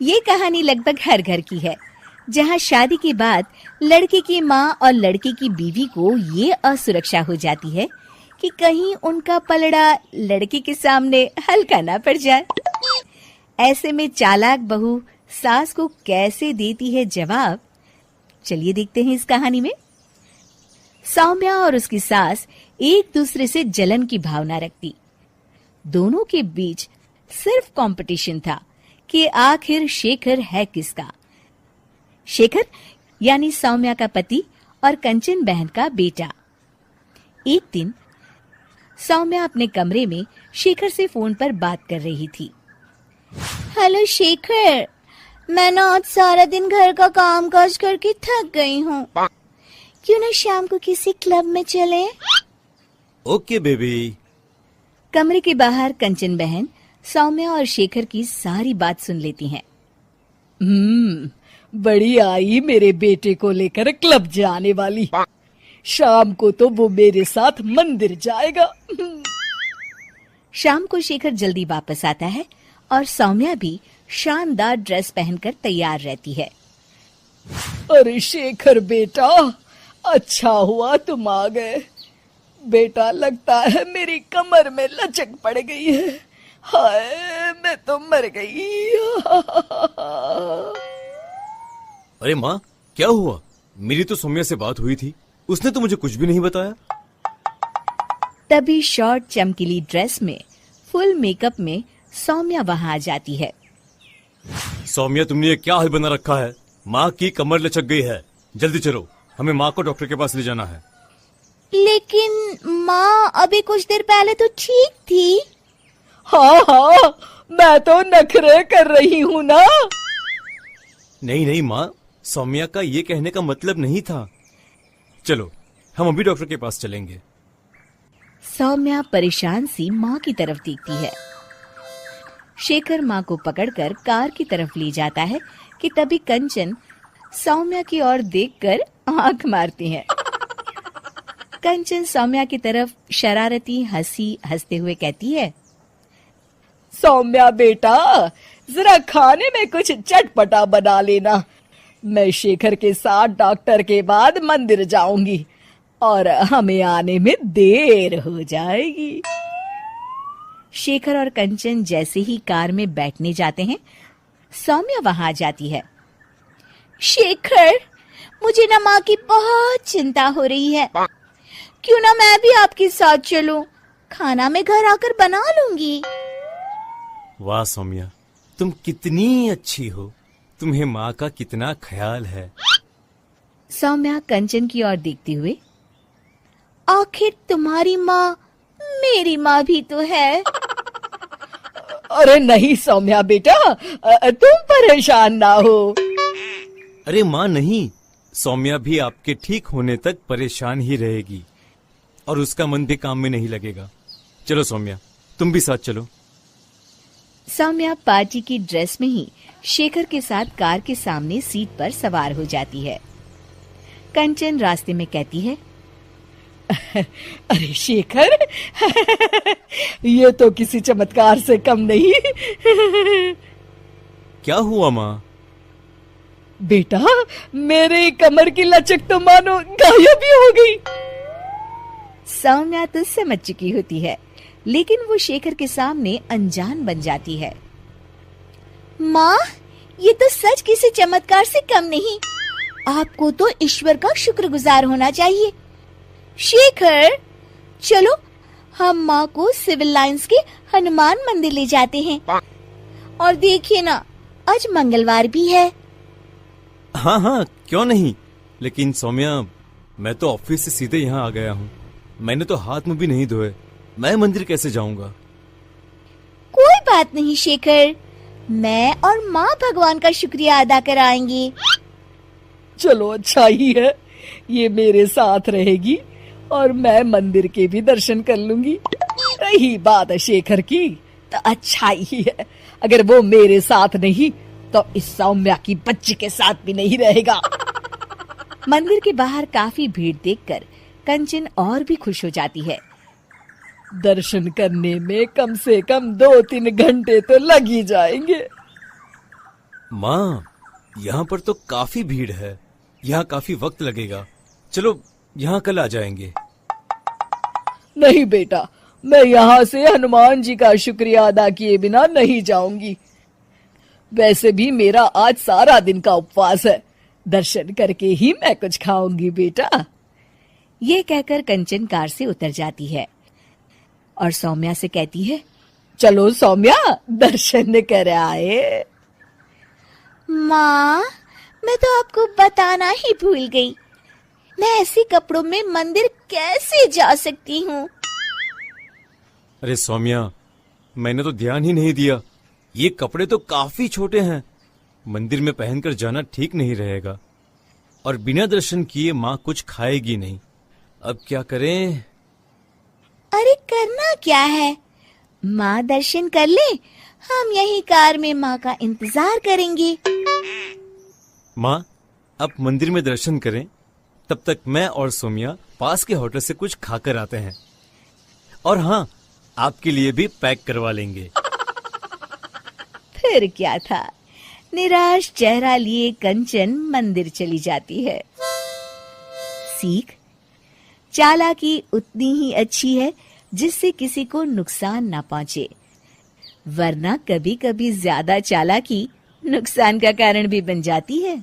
ये कहानी लगभग हर घर की है, जहाँ शादी के बाद लड़के की माँ और लड़के की बीवी को ये असुरक्षा हो जाती है कि कहीं उनका पलड़ा लड़के के सामने हल्का ना पड़ जाए। ऐसे में चालाक बहू सास को कैसे देती है जवाब, चलिए देखते हैं इस कहानी में। सौम्या और उसकी सास एक दूसरे से जलन की भावना रखती। दोनों के बीच सिर्फ कंपटीशन था कि आखिर शेखर है किसका। शेखर यानी सौम्या का पति और कंचन बहन का बेटा। एक दिन सौम्या अपने कमरे में शेखर से फोन पर बात कर रही थी। हेलो शेखर, मैं ना आज सारा दिन घर का काम काज करके थक गई हूँ। क्यों ना शाम को किसी क्लब में चले? Okay baby. कमरे के बाहर कंचन बहन सौम्या और शेखर की सारी बात सुन लेती हैं। बड़ी आई मेरे बेटे को लेकर क्लब जाने वाली। शाम को तो वो मेरे साथ मंदिर जाएगा। शाम को शेखर जल्दी वापस आता है और सौम्या भी शानदार ड्रेस पहनकर तैयार रहती है। अरे शेखर बेटा, अच्छा हुआ तुम आ गए। बेटा लगता है मेरी कमर में लचक पड़ गई है। हाय, मैं तो मर गई। अरे माँ, क्या हुआ? मेरी तो सौम्या से बात हुई थी, उसने तो मुझे कुछ भी नहीं बताया। तभी शॉर्ट चमकीली ड्रेस में फुल मेकअप में सौम्या वहां आ जाती है। सौम्या, तुमने ये क्या हाल बना रखा है? माँ की कमर लचक गई है। जल्दी चलो, हमें माँ को डॉक्टर के पास ले जाना है। लेकिन माँ अभी कुछ देर पहले तो ठीक थी। हाँ, मैं तो नखरे कर रही हूँ ना। नहीं माँ, सौम्या का ये कहने का मतलब नहीं था। चलो, हम अभी डॉक्टर के पास चलेंगे। सौम्या परेशान सी माँ की तरफ देखती है। शेखर माँ को पकड़कर कार की तरफ ले जाता है कि तभी कंचन सौम्या की ओर देखकर आंख मारती है। कंचन सौम्या की तरफ शरारती हंसी हंसते हुए कहती है, सौम्या बेटा, जरा खाने में कुछ चटपटा बना लेना। मैं शेखर के साथ डॉक्टर के बाद मंदिर जाऊंगी और हमें आने में देर हो जाएगी। शेखर और कंचन जैसे ही कार में बैठने जाते हैं, सौम्या वहां आ जाती है। शेखर, मुझे ना माँ की बहुत चिंता हो रही है। क्यों ना मैं भी आपके साथ चलूं? खाना मैं घर आकर बना लूंगी। वाह सौम्या, तुम कितनी अच्छी हो। तुम्हें माँ का कितना ख्याल है। सौम्या कंचन की ओर देखते हुए, आखिर तुम्हारी माँ मेरी माँ भी तो है। अरे नहीं सौम्या बेटा, तुम परेशान ना हो। अरे माँ नहीं, सौम्या भी आपके ठीक होने तक परेशान ही रहेगी और उसका मन भी काम में नहीं लगेगा। चलो सौम्या, तुम भी साथ चलो। सौम्या पार्टी की ड्रेस में ही शेखर के साथ कार के सामने सीट पर सवार हो जाती है। कंचन रास्ते में कहती है, अरे शेखर, ये तो किसी चमत्कार से कम नहीं। क्या हुआ माँ? बेटा, मेरे कमर की लचक तो मानो गायब ही हो गई। सौम्या तो समझ चुकी होती है, लेकिन वो शेखर के सामने अनजान बन जाती है। माँ, ये तो सच किसी चमत्कार से कम नहीं। आपको तो ईश्वर का शुक्रगुजार होना चाहिए। शेखर, चलो हम माँ को सिविल लाइंस के हनुमान मंदिर ले जाते हैं। और देखिए ना, आज मंगलवार भी है। हाँ, क्यों नहीं। लेकिन सौम्या, मैं तो ऑफिस से सीधे यहाँ आ गया हूँ। मैंने तो हाथ मुंह भी नहीं धोए। मैं मंदिर कैसे जाऊंगा? कोई बात नहीं शेखर, मैं और माँ भगवान का शुक्रिया अदा कर आएंगी। चलो अच्छा ही है, ये मेरे साथ रहेगी और मैं मंदिर के भी दर्शन कर लूंगी। रही बात शेखर की, तो अच्छा ही है। अगर वो मेरे साथ नहीं तो इस सौम्या की बच्ची के साथ भी नहीं रहेगा। मंदिर के बाहर काफी भीड़ देखकर कंचन और भी खुश हो जाती है। दर्शन करने में कम से कम 2-3 घंटे तो लग ही जाएंगे। माँ, यहाँ पर तो काफी भीड़ है, यहाँ काफी वक्त लगेगा। चलो यहाँ कल आ जाएंगे। नहीं बेटा, मैं यहाँ से हनुमान जी का शुक्रिया अदा किए बिना नहीं जाऊंगी। वैसे भी मेरा आज सारा दिन का उपवास है, दर्शन करके ही मैं कुछ खाऊंगी बेटा। ये कहकर कंचन कार से उतर जाती है और सौम्या से कहती है, चलो सौम्या, दर्शन कर आए। माँ, मैं तो आपको बताना ही भूल गई, मैं ऐसे कपड़ों में मंदिर कैसे जा सकती हूँ? अरे सौम्या, मैंने तो ध्यान ही नहीं दिया। ये कपड़े तो काफी छोटे हैं, मंदिर में पहनकर जाना ठीक नहीं रहेगा। और बिना दर्शन किए माँ कुछ खाएगी नहीं। अब क्या करें? अरे करना क्या है, माँ दर्शन कर ले, हम यही कार में माँ का इंतजार करेंगे। माँ, आप मंदिर में दर्शन करें, तब तक मैं और सौम्या पास के होटल से कुछ खाकर आते हैं। और हाँ, आपके लिए भी पैक करवा लेंगे। फिर क्या था, निराश चेहरा लिए कंचन मंदिर चली जाती है। सीख, चालाकी उतनी ही अच्छी है जिससे किसी को नुकसान ना पहुंचे, वरना कभी कभी ज्यादा चालाकी नुकसान का कारण भी बन जाती है।